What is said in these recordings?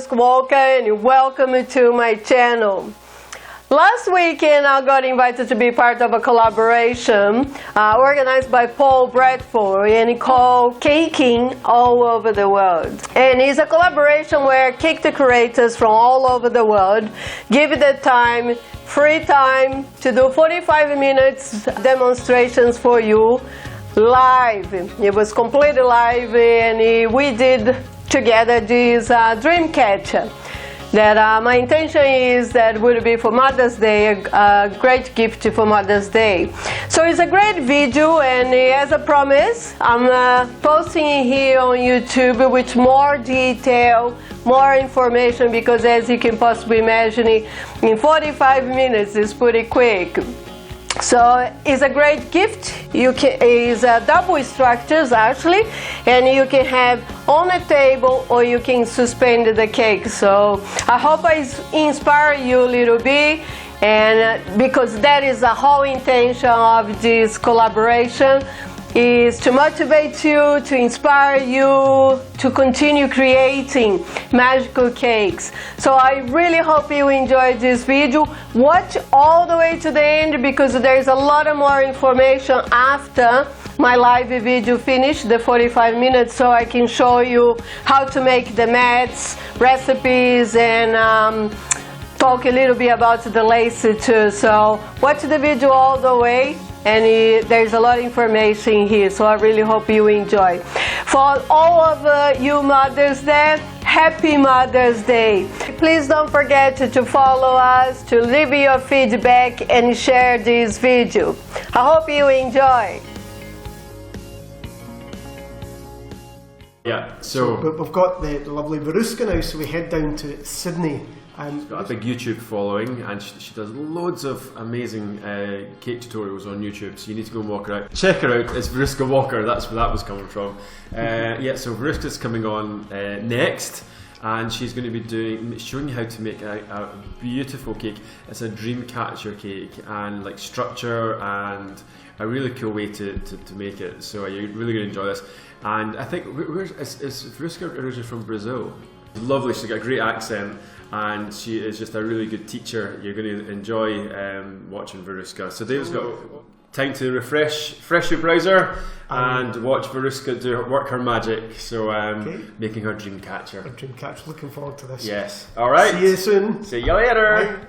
Veriska Walker and welcome to my channel. Last weekend I got invited to be part of a collaboration organized by Paul Bradford and called Caking All Over the World. And it's a collaboration where cake decorators from all over the world give the time, free time to do 45 minutes demonstrations for you live. It was completely live and we did together this Dreamcatcher. That my intention is that would be for Mother's Day, a great gift for Mother's Day. So it's a great video, and as a promise, I'm posting it here on YouTube with more detail, more information, because as you can possibly imagine, in 45 minutes it's pretty quick. So it's a great gift. It's double structures actually, and you can have on a table or you can suspend the cake. So I hope I inspire you a little bit, and because that is the whole intention of this collaboration, is to motivate you, to inspire you to continue creating magical cakes. So I really hope you enjoyed this video. Watch all the way to the end because there's a lot of more information after my live video finished, the 45 minutes, so I can show you how to make the mats, recipes, and talk a little bit about the lace too. So watch the video all the way, and there's a lot of information here, so I really hope you enjoy. For all of you mothers there, happy Mother's Day. Please don't forget to follow us, to leave your feedback and share this video. I hope you enjoy. Yeah, so we've got the lovely Veriska now, so we head down to Sydney. She's got a big YouTube following, and she does loads of amazing cake tutorials on YouTube, so you need to go and walk her out. Check her out, it's Veriska Walker, that's where that was coming from. Yeah, so Veriska's coming on next, and she's going to be showing you how to make a beautiful cake. It's a Dreamcatcher cake, and like structure and a really cool way to make it, so you're really going to enjoy this. And I think, is Veriska originally from Brazil? Lovely, she's got a great accent, and she is just a really good teacher. You're going to enjoy watching Veriska. So David's got time to refresh your browser and watch Veriska work her magic. So making her Dreamcatcher. A Dreamcatcher, looking forward to this. Yes. Alright. See you soon. See you later. Bye.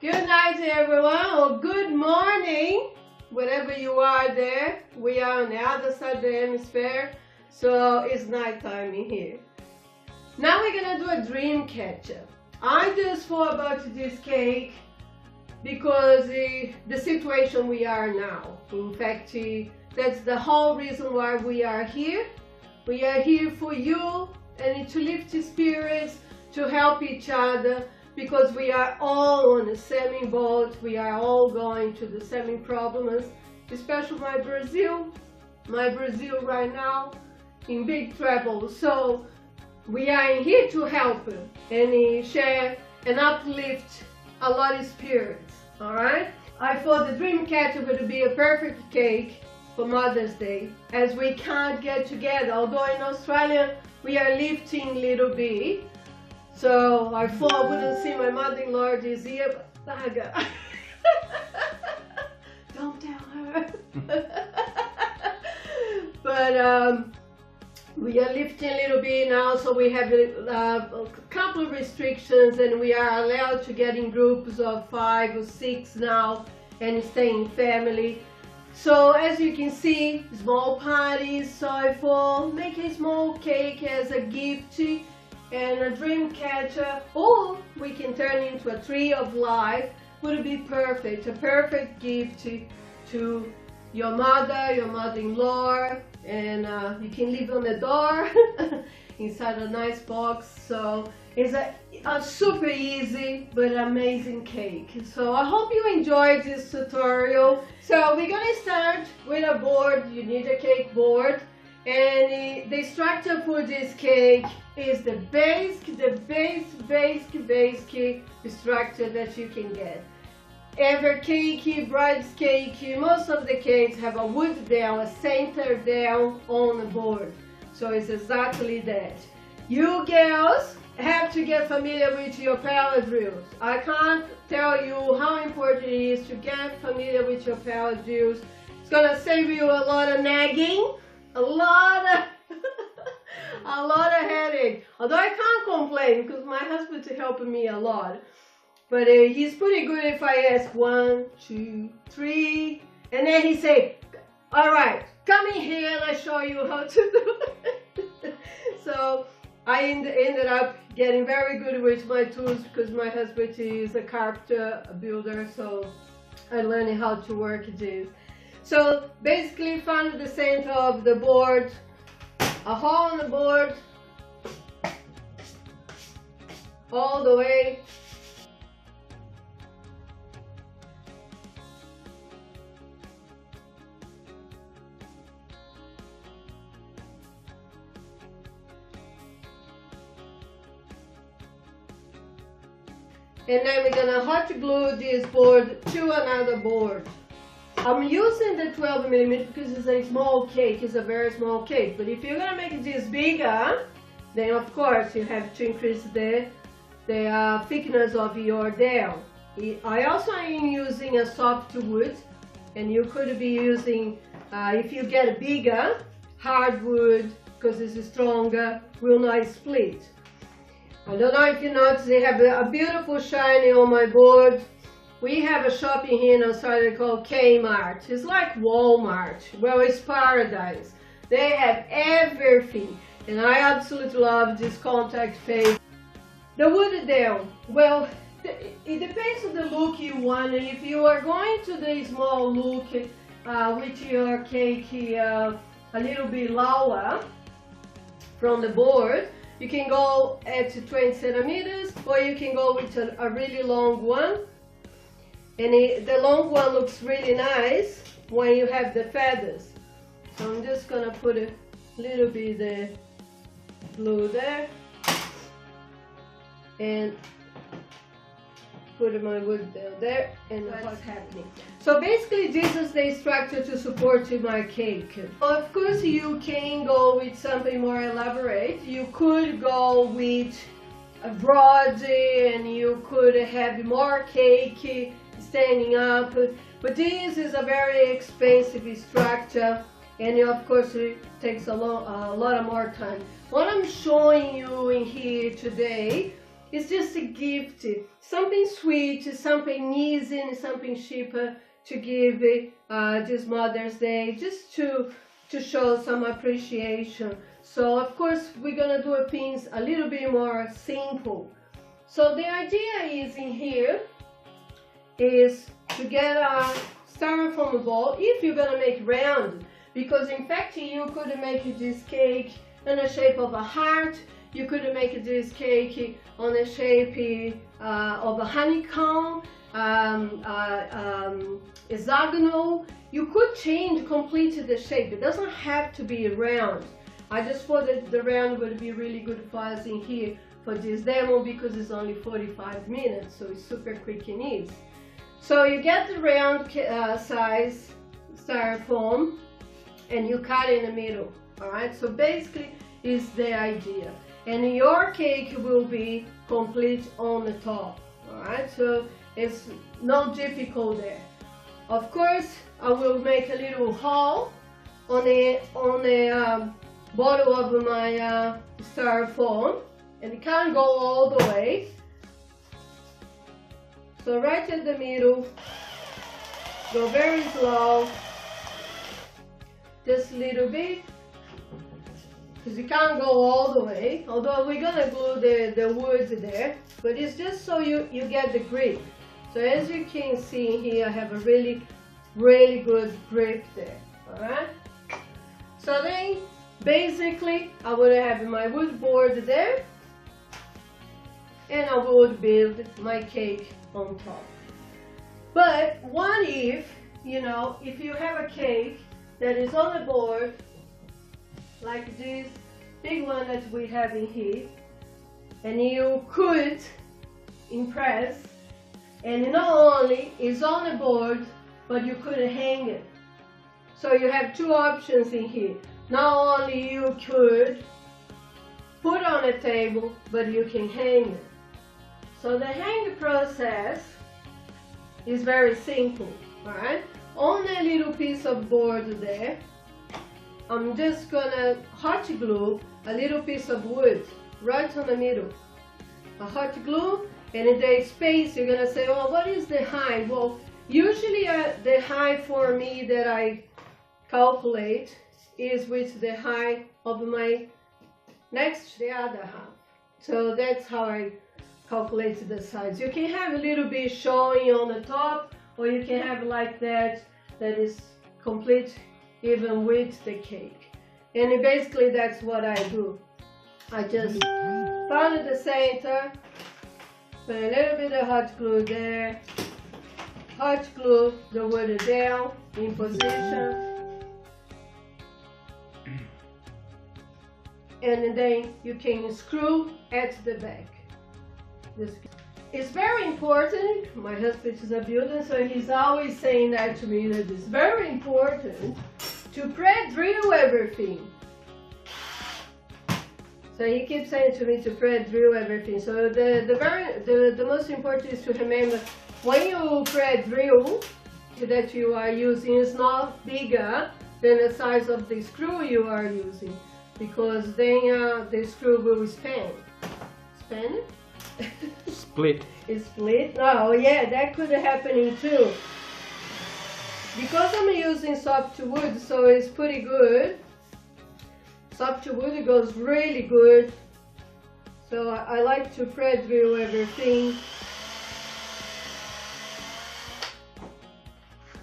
Good night everyone, or good morning, wherever you are there. We are on the other side of the hemisphere, so it's night time in here. Now we're gonna do a Dreamcatcher. I just thought about this cake because the situation we are now. In fact, that's the whole reason why we are here. We are here for you and to lift spirits, to help each other, because we are all on the same boat. We are all going to the same problems, especially my Brazil right now in big trouble. So we are here to help and share and uplift a lot of spirits, alright? I thought the Dreamcatcher would be a perfect cake for Mother's Day, as we can't get together. Although in Australia we are lifting a little bit, so I thought I wouldn't see my mother-in-law this year, but don't tell her. But we are lifting a little bit now, so we have a couple of restrictions, and we are allowed to get in groups of 5 or 6 now and stay in family. So as you can see, small parties, so I thought make a small cake as a gift and a Dreamcatcher, or we can turn into a tree of life. Would be perfect, a perfect gift to your mother-in-law, and you can leave on the door inside a nice box. So it's a super easy but amazing cake. So I hope you enjoyed this tutorial. So we're gonna start with a board. You need a cake board, and the structure for this cake is the basic structure that you can get. Every cake, bride's cake, most of the cakes have a wood down, a center down on the board. So it's exactly that. You girls have to get familiar with your palette drills. I can't tell you how important it is to get familiar with your palette drills. It's gonna save you a lot of nagging, a lot of a lot of headache. Although I can't complain because my husband's helping me a lot. But he's pretty good if I ask 1, 2, 3, and then he say, all right, come in here and I show you how to do it. So I ended up getting very good with my tools because my husband is a carpenter, a builder, so I learned how to work this. So basically find the center of the board, a hole in the board, all the way. And then we're gonna hot glue this board to another board. I'm using the 12mm because it's a small cake, it's a very small cake. But if you're gonna make this bigger, then of course you have to increase the thickness of your dowel. I also am using a soft wood, and you could be using, if you get a bigger, hardwood, because it's stronger, will not split. I don't know if you notice, they have a beautiful shiny on my board. We have a shop in here in Australia called Kmart. It's like Walmart. Well, it's paradise. They have everything. And I absolutely love this contact face. The wood dowel. Well, it depends on the look you want. If you are going to the small look with your cake a little bit lower from the board, you can go at 20 centimeters, or you can go with a really long one. And the long one looks really nice when you have the feathers. So I'm just gonna put a little bit of glue there and put my wood down there, and what's happening. So basically this is the structure to support my cake. Of course you can go with something more elaborate. You could go with a broad and you could have more cake standing up, but this is a very expensive structure, and of course it takes a lot of more time. What I'm showing you in here today is just a gift, something sweet, something easy and something cheaper to give this Mother's Day, just to show some appreciation. So of course we're gonna do pins a little bit more simple. So the idea is in here is to get a styrofoam ball if you're gonna make round, because in fact you could make this cake in the shape of a heart. You could make this cake on the shape of a honeycomb, hexagonal. You could change completely the shape. It doesn't have to be round. I just thought that the round would be really good for us in here for this demo because it's only 45 minutes, so it's super quick and easy. So you get the round size styrofoam and you cut in the middle. Alright, so basically is the idea. And your cake will be complete on the top. Alright, so it's not difficult there. Of course, I will make a little hole on the bottom of my styrofoam, and it can't go all the way. So right in the middle, go very slow, just a little bit, because you can't go all the way, although we're gonna glue the wood there, but it's just so you get the grip. So as you can see here, I have a really good grip there. Alright, so then basically I would have my wood board there, and I would build my cake on top. But what if, if you have a cake that is on the board like this big one that we have in here, and you could impress, and not only is on the board, but you could hang it. So you have two options in here. Not only you could put on a table, but you can hang it. So the hang process is very simple, alright? On a little piece of board there, I'm just gonna hot glue a little piece of wood right on the middle. A hot glue, and in the space you're gonna say, oh, what is the height? Well, usually the height for me that I calculate is with the height of my next to the other half. So that's how I calculate the size. You can have a little bit showing on the top, or you can have like that is complete even with the cake. And basically that's what I do. I just find the center, put a little bit of hot glue there, hot glue the wood down in position, and then you can screw at the back. It's very important. My husband is a builder, so he's always saying that to me, that it's very important to pre-drill everything. So he keeps saying to me to pre-drill everything. So the most important is to remember, when you pre-drill, that you are using is not bigger than the size of the screw you are using, because then the screw will span. Span? Split. It's split? Oh yeah, that could happen too. Because I'm using soft wood, so it's pretty good. Soft wood goes really good. So I like to pre-drill everything.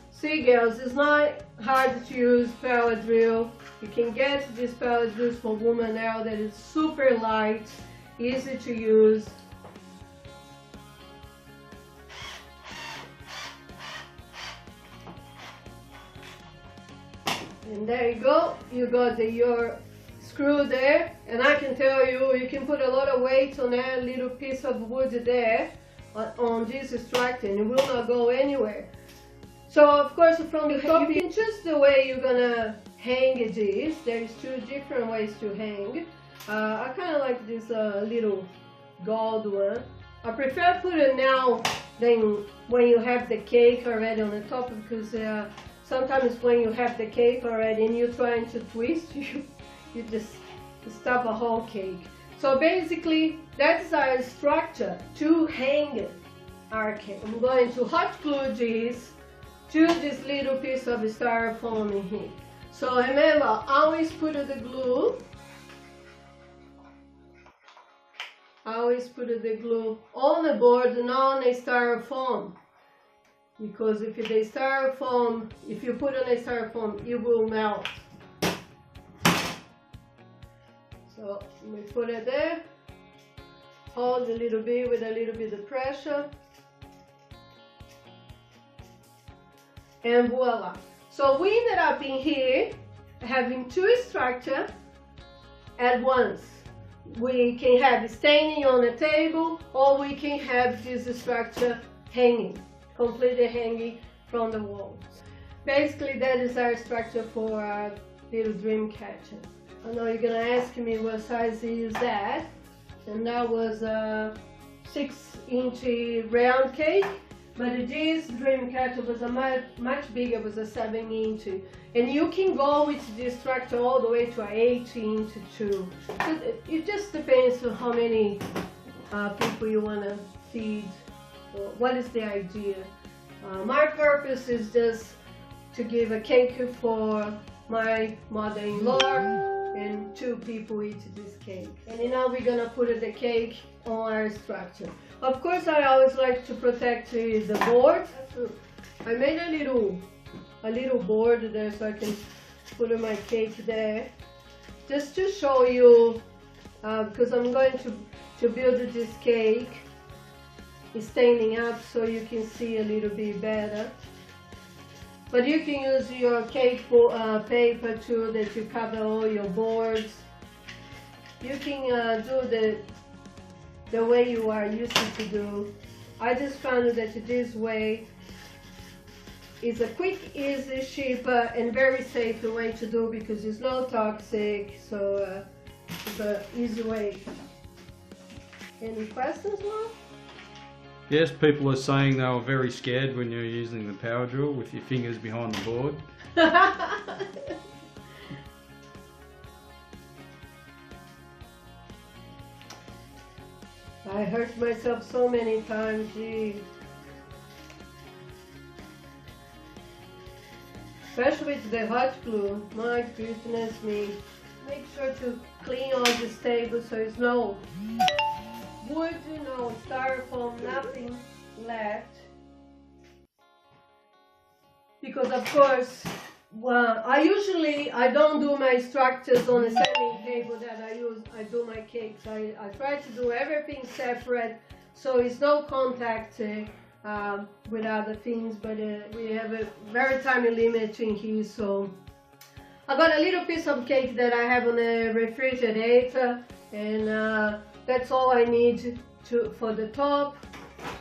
See girls, it's not hard to use power drill. You can get these power drills for women now that is super light, easy to use. And there you go, you got your screw there, and I can tell you, you can put a lot of weight on that little piece of wood there, on this extractor, and it will not go anywhere. So of course from the top, you can choose the way you're gonna hang this. There's two different ways to hang. I kind of like this little gold one. I prefer put it now than when you have the cake already on the top, because sometimes when you have the cake already and you're trying to twist, you just stop a whole cake. So basically, that's our structure to hang our cake. I'm going to hot glue this to this little piece of styrofoam in here. So remember, always put the glue. Always put the glue on the board, not on a styrofoam. Because if you put on a styrofoam, it will melt. So we put it there, hold a little bit with a little bit of pressure, and voila. So we ended up in here having two structures at once. We can have it standing on the table, or we can have this structure hanging, completely hanging from the walls. Basically, that is our structure for our little Dreamcatcher. I know you're gonna ask me what size is that, and that was a 6-inch round cake, but this Dreamcatcher was a much bigger, was a 7-inch, and you can go with this structure all the way to an 8-inch too. So it just depends on how many people you want to feed, or what is the idea. My purpose is just to give a cake for my mother-in-law, and 2 people eat this cake. And now we're gonna put the cake on our structure. Of course, I always like to protect the board. I made a little board there so I can put my cake there, just to show you, because I'm going to build this cake standing up so you can see a little bit better. But you can use your cake paper too, that you cover all your boards. You can do the way you are used to do. I just found that this way is a quick, easy, cheaper, and very safe way to do, because it's no toxic. So is an easy way. Any questions, Mom? Yes, people are saying they were very scared when you're using the power drill with your fingers behind the board. I hurt myself so many times, gee. Especially with the hot glue. My goodness me. Make sure to clean all this table so there's no wood, no styrofoam, nothing left. Because of course, well, I don't do my structures on the same table that I do my cakes. I try to do everything separate so it's no contact with other things, but we have a very tiny limit in here, so I got a little piece of cake that I have on the refrigerator, and that's all I need for the top.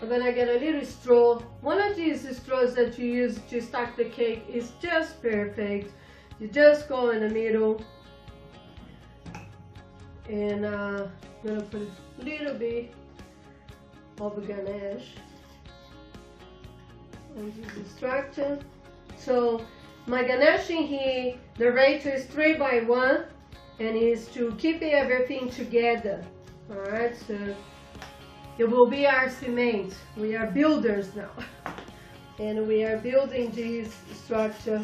I'm gonna get a little straw. One of these straws that you use to stack the cake is just perfect. You just go in the middle, and I'm gonna put a little bit of ganache on this structure. So my ganache in here, the ratio is 3:1, and is to keep everything together. All right, so it will be our cement. We are builders now, and we are building this structure.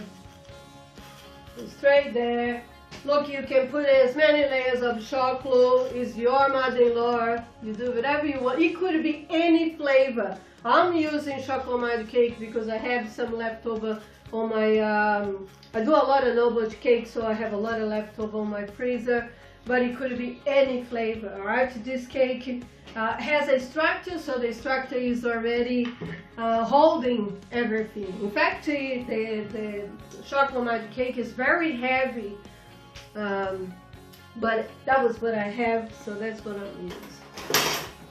Straight there. Look, you can put as many layers of chocolate. It's your mother-in-law. You do whatever you want. It could be any flavor. I'm using chocolate mud cake because I have some leftover on my, I do a lot of noble cake, so I have a lot of leftover on my freezer, but it could be any flavor, all right? This cake has a structure, so the structure is already holding everything. In fact, the chocolate mud cake is very heavy, but that was what I have, so that's what I'll use.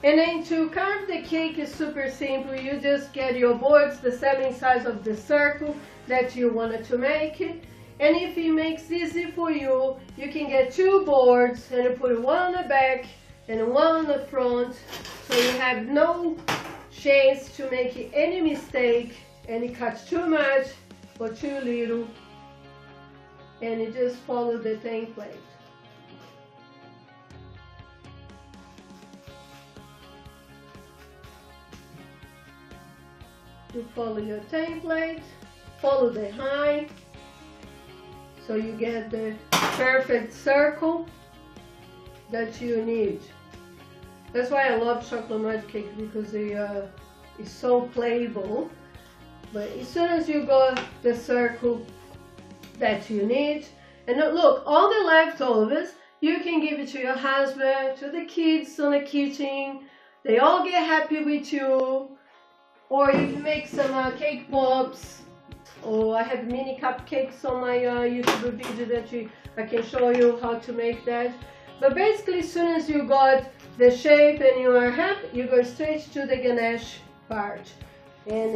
And then to carve the cake is super simple. You just get your boards the same size of the circle that you wanted to make. And if it makes easy for you, you can get 2 boards and put one on the back and one on the front, so you have no chance to make any mistake and it cuts too much or too little, and you just follow the template. You follow your template, follow the height, so you get the perfect circle that you need. That's why I love chocolate mud cake, because it's so playable. But as soon as you got the circle that you need, and look, all the leftovers, you can give it to your husband, to the kids in the kitchen. They all get happy with you. Or you can make some cake pops, or I have mini cupcakes on my YouTube video that I can show you how to make that. But basically, as soon as you got the shape and you are happy, you go straight to the ganache part. And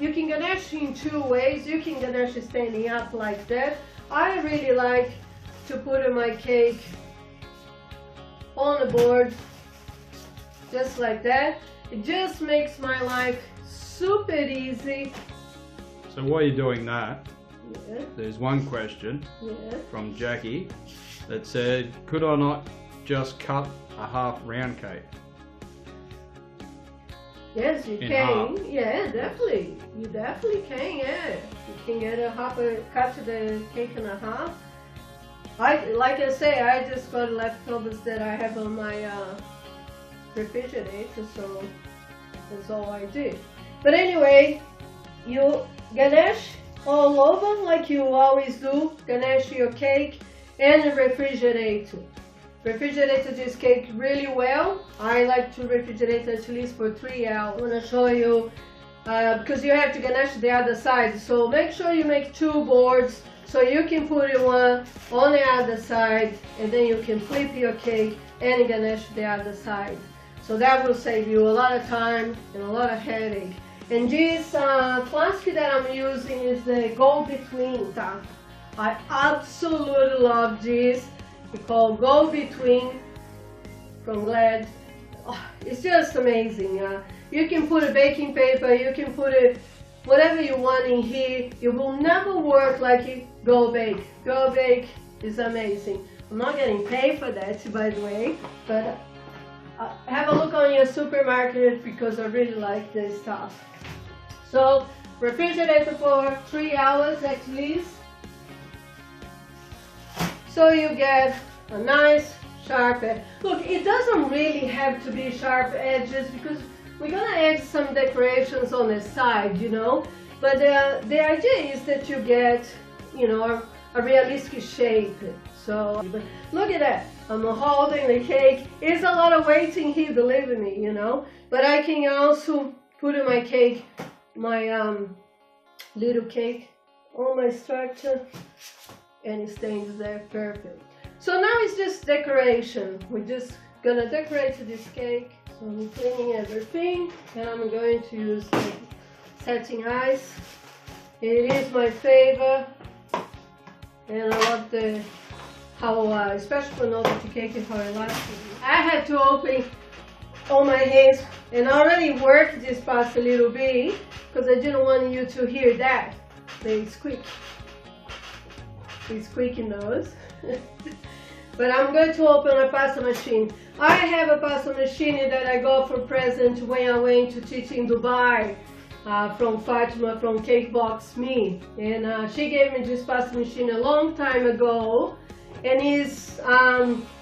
you can ganache in 2 ways. You can ganache standing up like that. I really like to put my cake on the board, just like that. It just makes my life super easy. So while you're doing that, Yeah. there's one question Yeah. from Jackie that said, could I not just cut a half round cake? Yes, you In can. half. Yeah, definitely. You definitely can. Yeah, you can get cut the cake in a half. Like I say, I just got leftovers that I have on my refrigerator, so that's all I do. But anyway, you ganache all over like you always do. Ganache your cake and refrigerate. Refrigerate this cake really well. I like to refrigerate at least for 3 hours. I'm going to show you because you have to ganache the other side. So make sure you make 2 boards so you can put one on the other side, and then you can flip your cake and ganache the other side. So that will save you a lot of time and a lot of headache. And this plastic that I'm using is the go-between stuff. I absolutely love this. We call Go Between from Glad. Oh, it's just amazing. You can put a baking paper, you can put whatever you want in here. It will never work like it Go Bake. Go Bake is amazing. I'm not getting paid for that, by the way, but have a look on your supermarket because I really like this stuff. So refrigerate for 3 hours at least. So you get a nice sharp edge. Look, it doesn't really have to be sharp edges because we're gonna add some decorations on the side, you know. But the idea is that you get, you know, a realistic shape. So, but look at that. I'm holding the cake. It's a lot of waiting here, believe me, you know. But I can also put in my cake, my little cake on my structure, and it stays there perfect. So now it's just decoration. We're just gonna decorate this cake. So I'm cleaning everything, and I'm going to use the setting ice. It is my favorite, and I love how, especially for novelty cake, how elastic. I had to open all my hands, and I already worked this part a little bit because I didn't want you to hear that. They squeak. They squeak in those. But I'm going to open a pasta machine. I have a pasta machine that I got for present when I went to teach in Dubai from Fatima from Cake Box Me. And she gave me this pasta machine a long time ago. And it's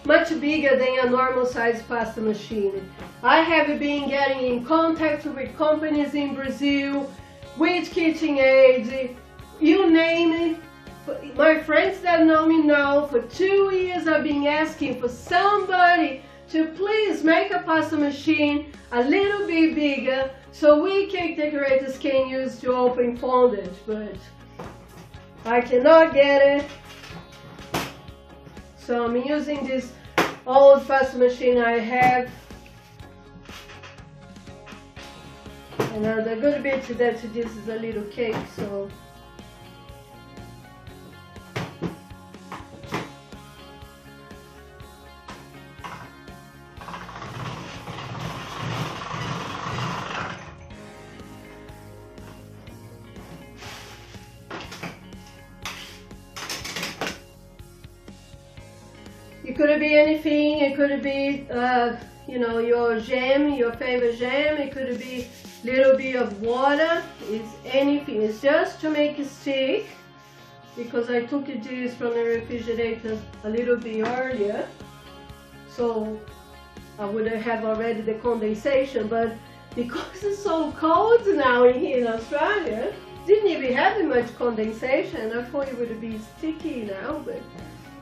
much bigger than a normal size pasta machine. I have been getting in contact with companies in Brazil, with KitchenAid, you name it. My friends that know me know, for 2 years I've been asking for somebody to please make a pasta machine a little bit bigger so we cake decorators can use to open fondant, but I cannot get it. So I'm using this old pasta machine I have. And the good bit to that this is a little cake, so it could be anything. It could be, you know, your jam, your favorite jam. It could be a little bit of water. It's anything. It's just to make it stick. Because I took this from the refrigerator a little bit earlier, so I would have already the condensation. But because it's so cold now here in Australia, didn't even have much condensation. I thought it would be sticky now, but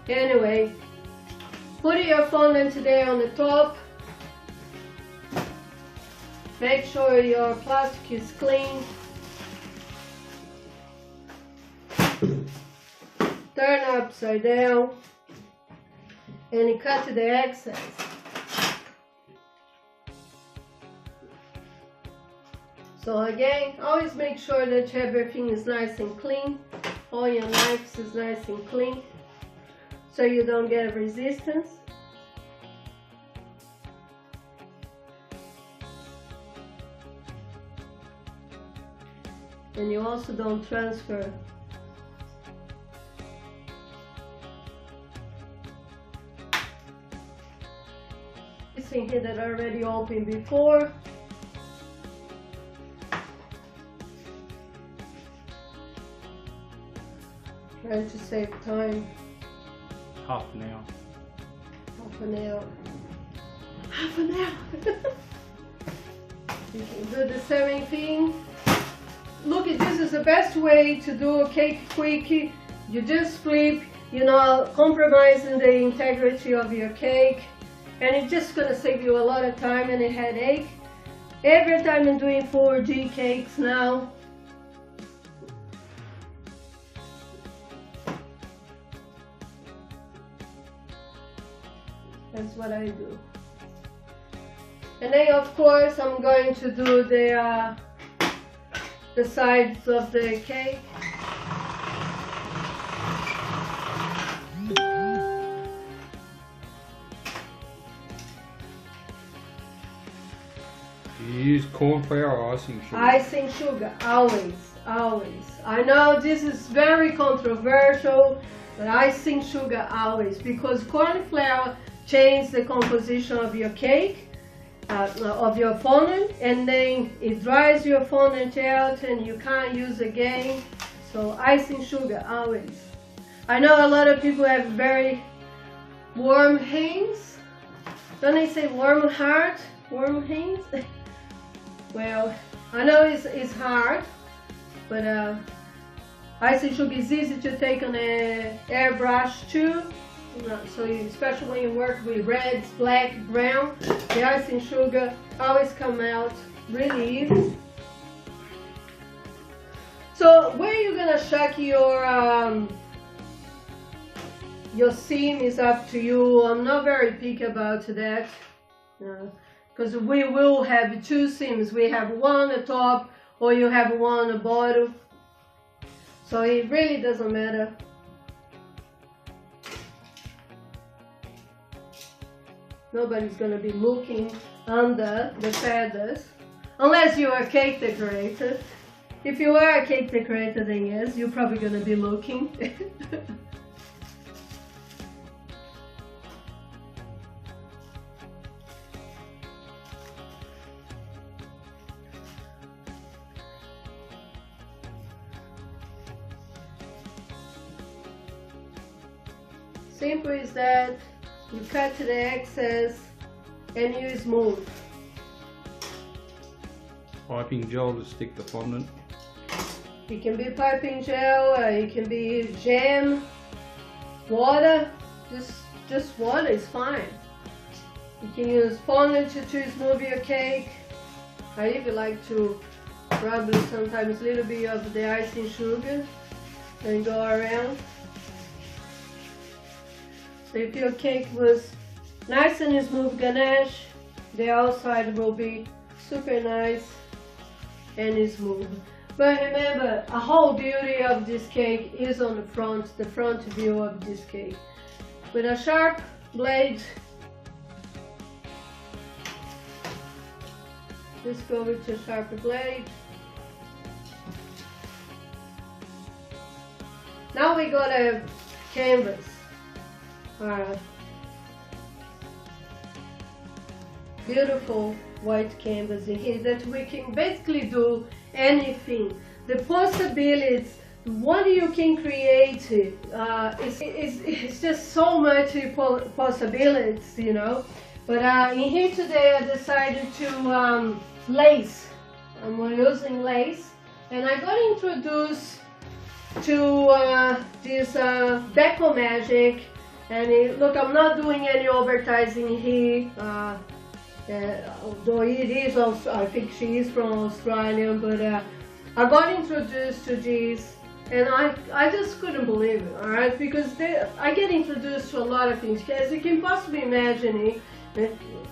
anyway. Put your fondant there on the top. Make sure your plastic is clean. Turn upside down and cut the excess. So again, always make sure that everything is nice and clean. All your knives is nice and clean, so you don't get resistance. And you also don't transfer. This thing here that I already opened before. Trying to save time. Half an hour. Half an hour. Half an hour. You can do the same thing. Look, this is the best way to do a cake quick. You just flip, you know, compromising the integrity of your cake, and it's just gonna save you a lot of time and a headache. Every time I'm doing 4D cakes now, that's what I do. And then of course I'm going to do the sides of the cake. Do you use corn flour or icing sugar? Icing sugar, always, always. I know this is very controversial, but icing sugar always, because corn flour changes the composition of your cake, of your fondant, and then it dries your fondant out and you can't use again. So icing sugar always. I know a lot of people have very warm hands. Don't they say warm heart, warm hands? Well, I know it's hard, but icing sugar is easy to take on an airbrush too. So especially when you work with reds, black, brown, the icing sugar always come out really easy. So where you're gonna chuck your seam is up to you. I'm not very picky about that, because we will have two seams. We have one on the top, or you have one on the bottom. So it really doesn't matter. Nobody's gonna be looking under the feathers, unless you are a cake decorator. If you are a cake decorator, then yes, you're probably gonna be looking. Simple as that. You cut to the excess and you smooth. Piping gel to stick the fondant. It can be piping gel, it can be jam, water, just water is fine. You can use fondant to smooth your cake. I even like to rub sometimes a little bit of the icing sugar and go around. So if your cake was nice and smooth ganache, the outside will be super nice and smooth. But remember, a whole beauty of this cake is on the front view of this cake. With a sharp blade, just go with your sharp blade. Now we got a canvas. Beautiful white canvas in here that we can basically do anything. The possibilities, what you can create, it's just so much possibilities, you know. But in here today I decided to lace. I'm using lace, and I got introduced to this Deco Magic. And look, I'm not doing any advertising here, although it is also, I think she is from Australia, but I got introduced to this, and I just couldn't believe it, alright, because I get introduced to a lot of things. As you can possibly imagine,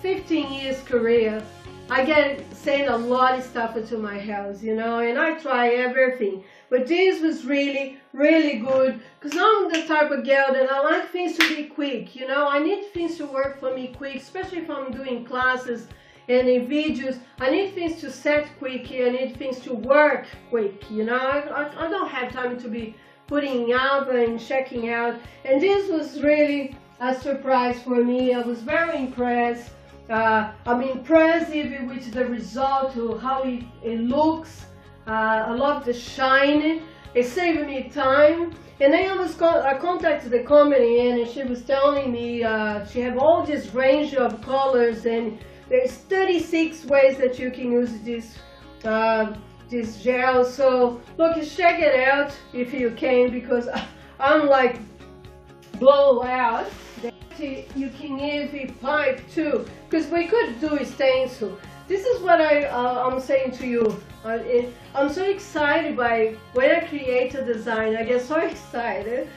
15 years career, I get sent a lot of stuff into my house, you know, and I try everything. But this was really, really good, because I'm the type of girl that I like things to be quick, you know. I need things to work for me quick, especially if I'm doing classes and in videos. I need things to set quick, I need things to work quick, you know. I don't have time to be putting up and checking out. And this was really a surprise for me. I was very impressed. I'm impressed even with the result, of how it looks. I love the shine. It saved me time. And then I contacted the company, and she was telling me she have all this range of colors, and there's 36 ways that you can use this gel. So look, check it out if you can, because I'm like blown out. You can even pipe too, because we could do a stencil. This is what I'm saying to you. I'm so excited by when I create a design. I get so excited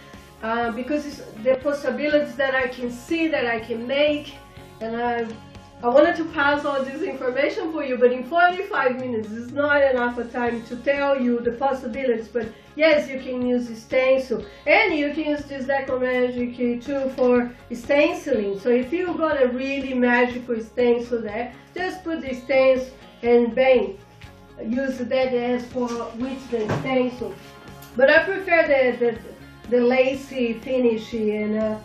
because it's the possibilities that I can see, that I can make, and I wanted to pass all this information for you, but in 45 minutes is not enough of time to tell you the possibilities. But yes, you can use stencil, and you can use this Deco Magic too for stenciling. So if you got a really magical stencil there, just put the stencil and bang. Use that as for with the stencil. But I prefer the lacy finish, and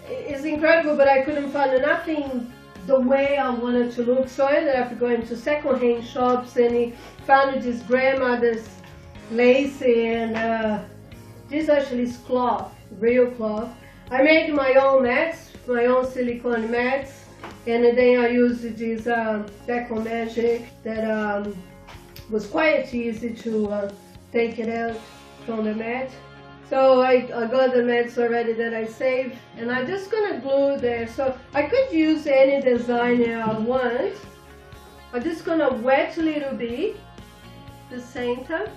it's incredible, but I couldn't find nothing the way I wanted to look, so I ended up going to second-hand shops and found this grandmother's lacy, and this actually is cloth, real cloth. I made my own mats, my own silicone mats, and then I used this Deco Magic that was quite easy to take it out from the mat. So I got the mats already that I saved, and I'm just gonna glue there. So I could use any design I want. I'm just gonna wet a little bit the center,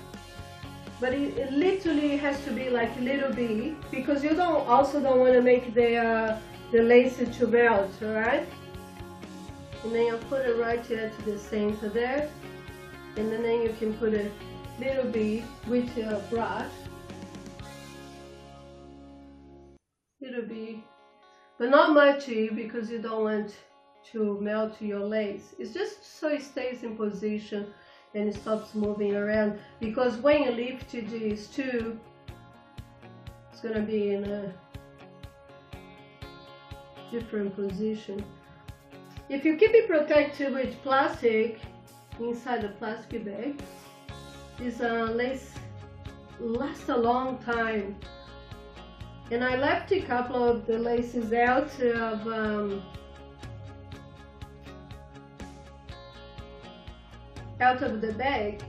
but it literally has to be like a little bit, because you also don't want to make the lace to melt, all right? And then I'll put it right here to the center there, and then you can put a little bit with your brush. Little bit, but not much, because you don't want to melt your lace. It's just so it stays in position and it stops moving around, because when you lift these two, it's gonna be in a different position. If you keep it protected with plastic inside the plastic bag, this lace lasts a long time. And I left a couple of the laces out of the bag,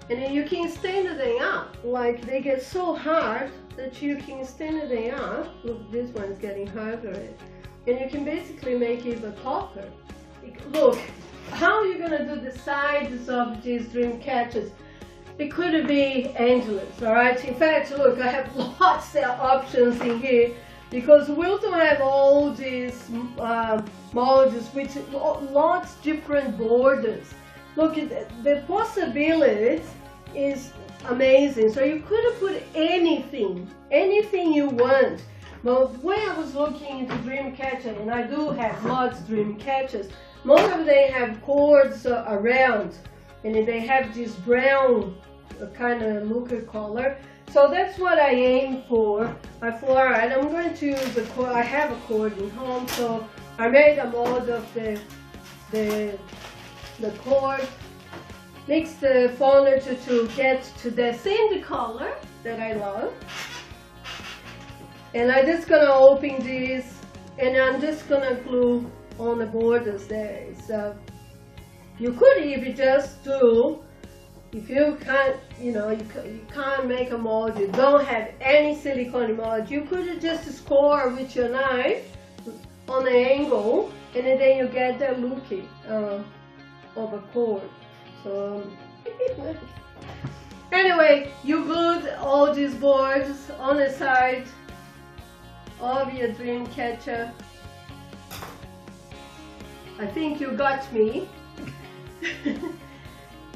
and then you can stand them up. Like, they get so hard that you can stand them up. Look, this one's getting harder, and you can basically make it a topper. Look, how are you gonna do the sides of these Dreamcatchers? It could be endless, alright? In fact, look, I have lots of options in here, because we also have all these molds with lots of different borders. Look, the possibility is amazing. So you could have put anything you want. But when I was looking into Dreamcatcher, and I do have lots of Dreamcatchers, most of them have cords around, and they have this brown kind of looker color. So that's what I aim for. Alright, I'm going to use the cord. I have a cord in home, so I made a mold of the cord. Mix the fondant to get to the same color that I love. And I'm just gonna open this, and I'm just gonna glue on the borders there. So you could even just do, if you can't, you can't make a mold, you don't have any silicone mold, you could just score with your knife on an angle, and then you get the look of a cord. So anyway, you glued all these boards on the side of your Dreamcatcher. I think you got me.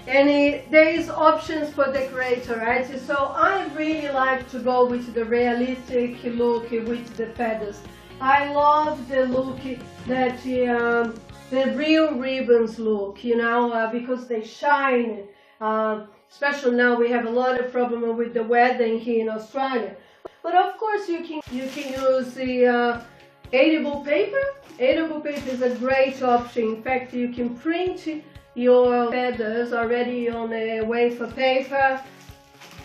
And there is options for decorator, right? So I really like to go with the realistic look with the feathers. I love the look that the real ribbons look, because they shine. Especially now we have a lot of problem with the weather here in Australia. But of course you can use the edible paper. Edible paper is a great option. In fact, you can print your feathers already on a wafer paper.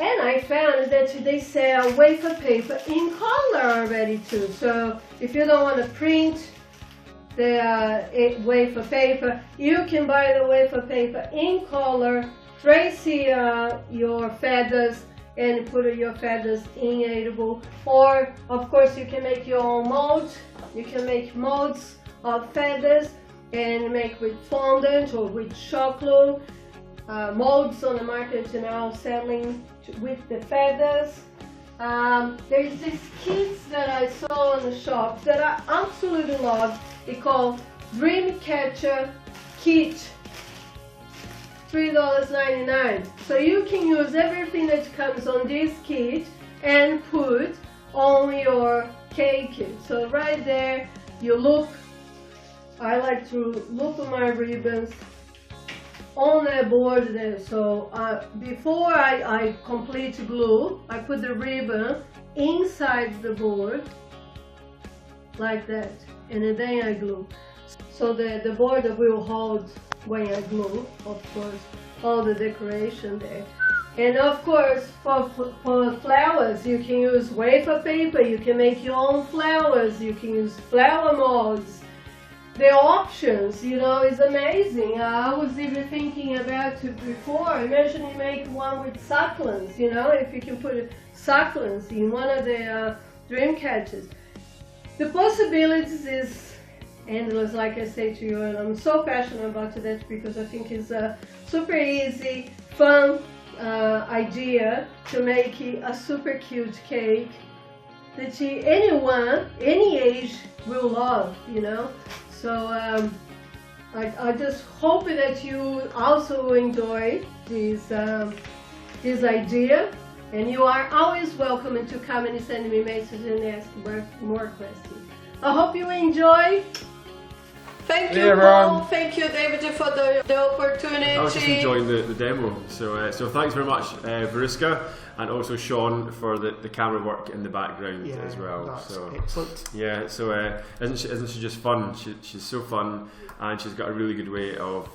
And I found that they sell wafer paper in color already too. So if you don't want to print the wafer paper, you can buy the wafer paper in color, trace your feathers, and put your feathers in edible. Or of course you can make your own molds. You can make molds of feathers and make with fondant or with chocolate. Molds on the market now selling with the feathers. There's these kits that I saw in the shop that I absolutely love. It's called Dreamcatcher Kit, $3.99. So you can use everything that comes on this kit and put on your cake. So right there, you look. I like to look at my ribbons on the board there. So before I complete glue, I put the ribbon inside the board like that, and then I glue. So the board will hold when I glue, of course, all the decoration there. And of course, for flowers, you can use wafer paper, you can make your own flowers, you can use flower molds. The options, you know, is amazing. I was even thinking about it before. Imagine you make one with succulents, you know, if you can put succulents in one of the Dreamcatchers. The possibilities is endless, like I say to you, and I'm so passionate about that because I think it's a super easy, fun idea to make a super cute cake that anyone, any age will love, you know. So I just hope that you also enjoy this idea, and you are always welcome to come and send me messages and ask more questions. I hope you enjoy. Thank you, Paul. Thank you, David, for the opportunity. I was just enjoying the demo. So thanks very much, Veriska, and also Sean for the camera work in the background as well. That's so excellent. Yeah. So isn't she just fun? She's so fun, and she's got a really good way of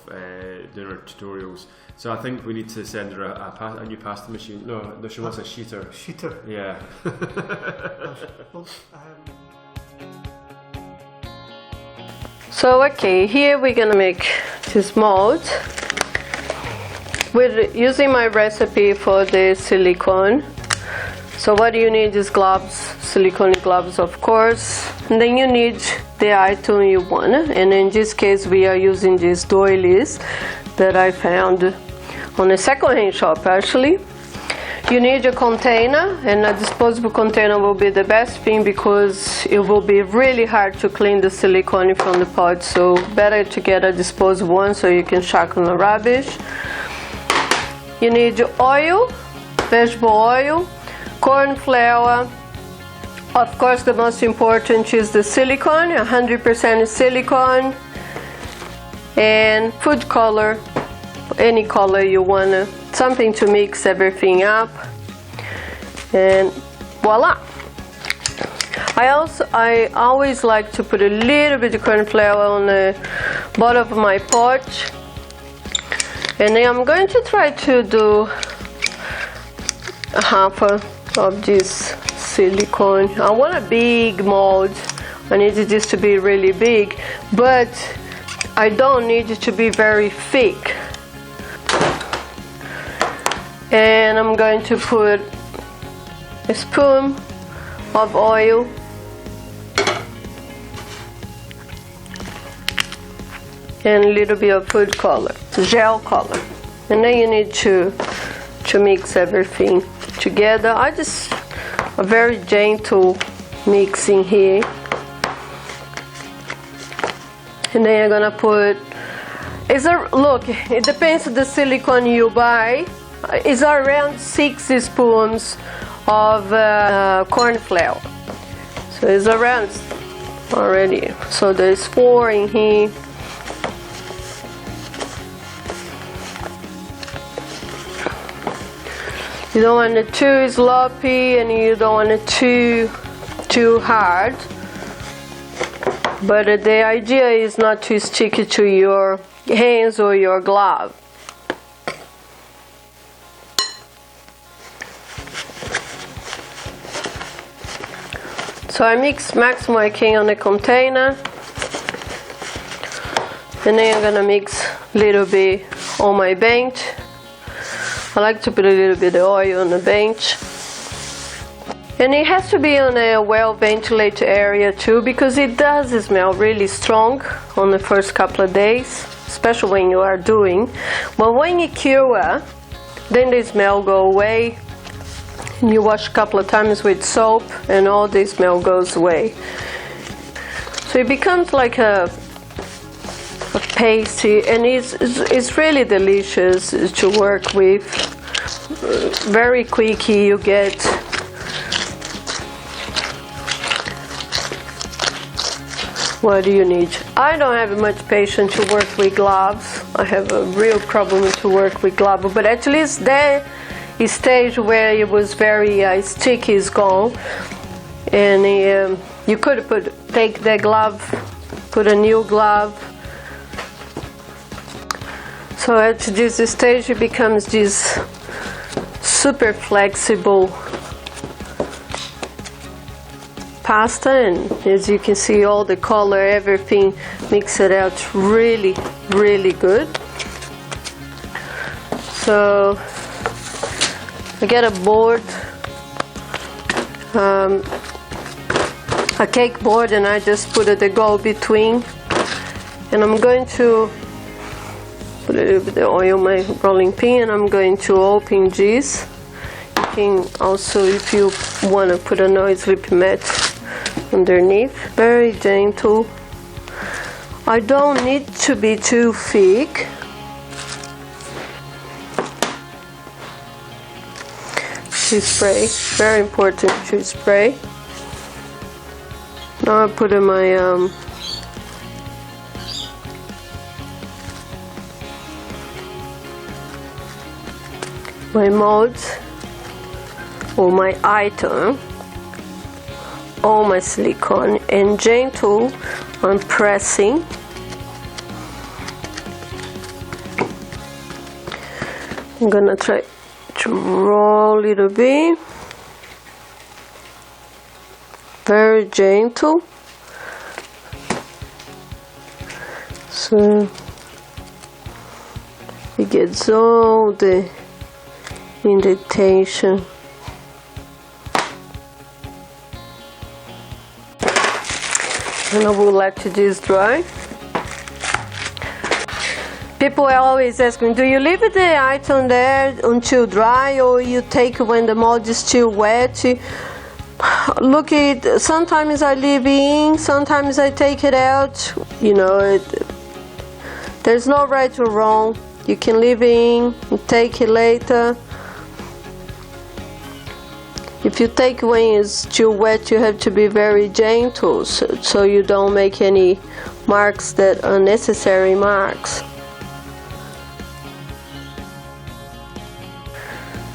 doing her tutorials. So I think we need to send her a new pasta machine. No, she wants a sheeter. Sheeter. Yeah. So okay, here we're gonna make this mold with using my recipe for the silicone. So what you need is gloves, silicone gloves, of course, and then you need the item you want, and in this case we are using these doilies that I found on a second-hand shop actually. You need a container, and a disposable container will be the best thing because it will be really hard to clean the silicone from the pot, so better to get a disposable one so you can chuck on the rubbish. You need oil, vegetable oil, corn flour, of course the most important is the silicone, 100% silicone, and food color, any color you want, something to mix everything up, and voila. I always like to put a little bit of corn flour on the bottom of my pot, and then I'm going to try to do half of this silicone. I want a big mold. I need this to be really big, but I don't need it to be very thick. And I'm going to put a spoon of oil and a little bit of food color, gel color, and then you need to mix everything together. I just a very gentle mixing here, and then you're gonna put. Look, it depends on the silicone you buy. It's around 6 spoons of corn flour. So it's around already. So there's 4 in here. You don't want it too sloppy, and you don't want it too hard. But the idea is not to stick it to your hands or your glove. So I mix maximum can on the container, and then I'm gonna mix a little bit on my bench. I like to put a little bit of oil on the bench, and it has to be on a well ventilated area too, because it does smell really strong on the first couple of days, especially when you are doing. But when you cure, then the smell go away. You wash a couple of times with soap and all the smell goes away. So it becomes like a pasty, and it's really delicious to work with. Very quickly you get What do you need? I don't have much patience to work with gloves. I have a real problem to work with gloves, but at least the stage where it was very sticky is gone, and you could take the glove, put a new glove. So at this stage it becomes this super flexible pasta, and as you can see, all the color, everything mixed it out really, really good. So I get a board, a cake board, and I just put the go between, and I'm going to put a little bit of oil on my rolling pin, and I'm going to open this. You can also, if you want to, put a no slip mat underneath. Very gentle. I don't need to be too thick. To spray, very important to spray. Now I put in my molds or my item on my silicone, and gentle I'm pressing. I'm gonna try to roll a little bit, very gentle, so it gets all the indentation. And I will let this dry. People are always asking, do you leave the item there until dry, or you take when the mold is still wet? Look, sometimes I leave it in, sometimes I take it out. You know, there's no right or wrong. You can leave it in and take it later. If you take when it's still wet, you have to be very gentle, so you don't make any marks, that unnecessary marks.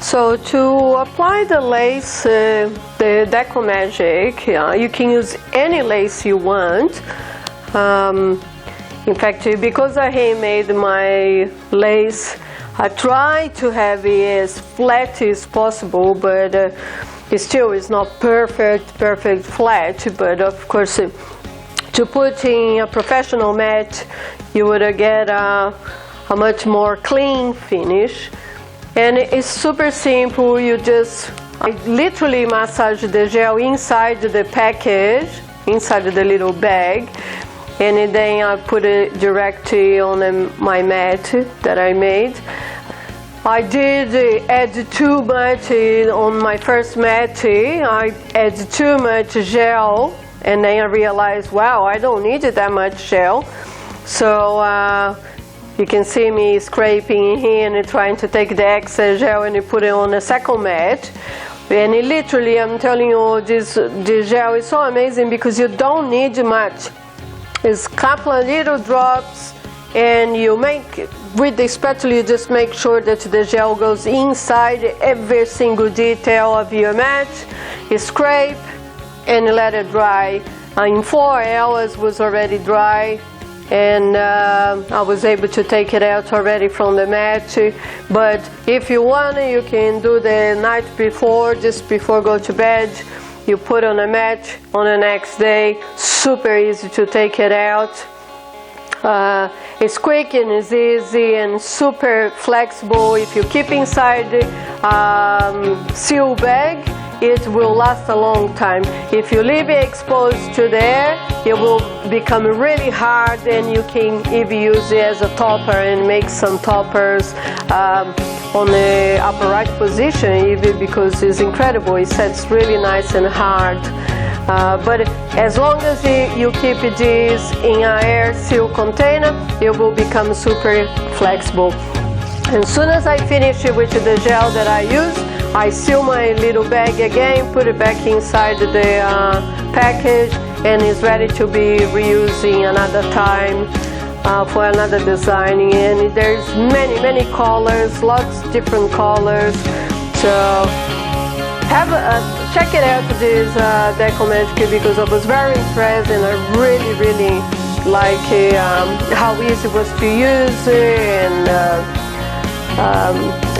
So to apply the lace, the Deco Magic, you can use any lace you want. In fact, because I handmade my lace, I try to have it as flat as possible, but it still is not perfect flat. But of course, to put in a professional mat, you would get a much more clean finish. And it's super simple. I literally massage the gel inside the package, inside the little bag, and then I put it directly on my mat that I made. I did add too much on my first mat. I added too much gel, and then I realized, wow, I don't need that much gel. So you can see me scraping here and trying to take the excess gel and put it on a second mat. And literally, I'm telling you, this gel is so amazing because you don't need much. It's a couple of little drops, and you make, with the spatula, you just make sure that the gel goes inside every single detail of your mat. You scrape and let it dry. In 4 hours was already dry, and I was able to take it out already from the mat. But if you want, you can do the night before, just before go to bed. You put on a mat on the next day. Super easy to take it out. It's quick and it's easy and super flexible. If you keep inside the seal bag, it will last a long time. If you leave it exposed to the air, it will become really hard, and you can even use it as a topper and make some toppers on the upright position, even, because it's incredible. It sets really nice and hard. But as long as you keep this in an air seal container, it will become super flexible. As soon as I finish it with the gel that I use, I seal my little bag again, put it back inside the package, and it's ready to be reusing another time for another design. And there's many colors, lots of different colors. So check it out, this Deco Magic, because I was very impressed and I really like how easy it was to use it, and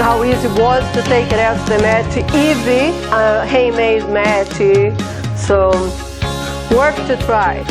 how easy it was to take it out to the mat, easy, handmade mat, so worth to try.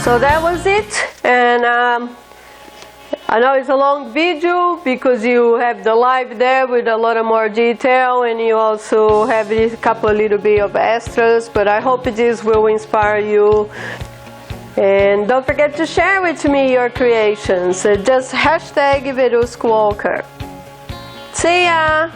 So that was it, and I know it's a long video because you have the live there with a lot of more detail, and you also have a couple little bit of extras, but I hope this will inspire you. And don't forget to share with me your creations. Just hashtag Verusco Walker. See ya!